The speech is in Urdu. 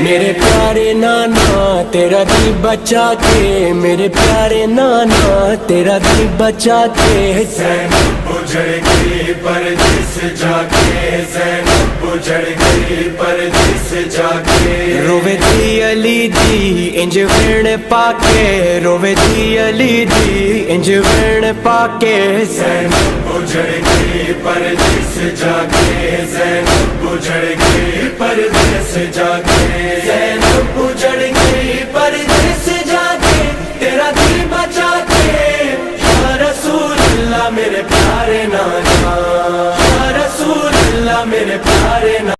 میرے پیارے نانا تیرا دل بچا کے، میرے پیارے نانا تیرا دل بچا کے، زینب اجڑ گئی پردیس جا کے، زینب اجڑ گئی پردیس جا کے، روے دی علی دی انج وین پاکے، روے دی علی دی انج وین پاکے، زینب اجڑ گئی پردیس جا کے، زینب اجڑ گئی پردیس جا کے، زینب اجڑ گئی پردیس جا کے، تیرا دل بچا کے، یا رسول اللہ میرے پیارے نانا، یا رسول اللہ میرے پیارے نانا۔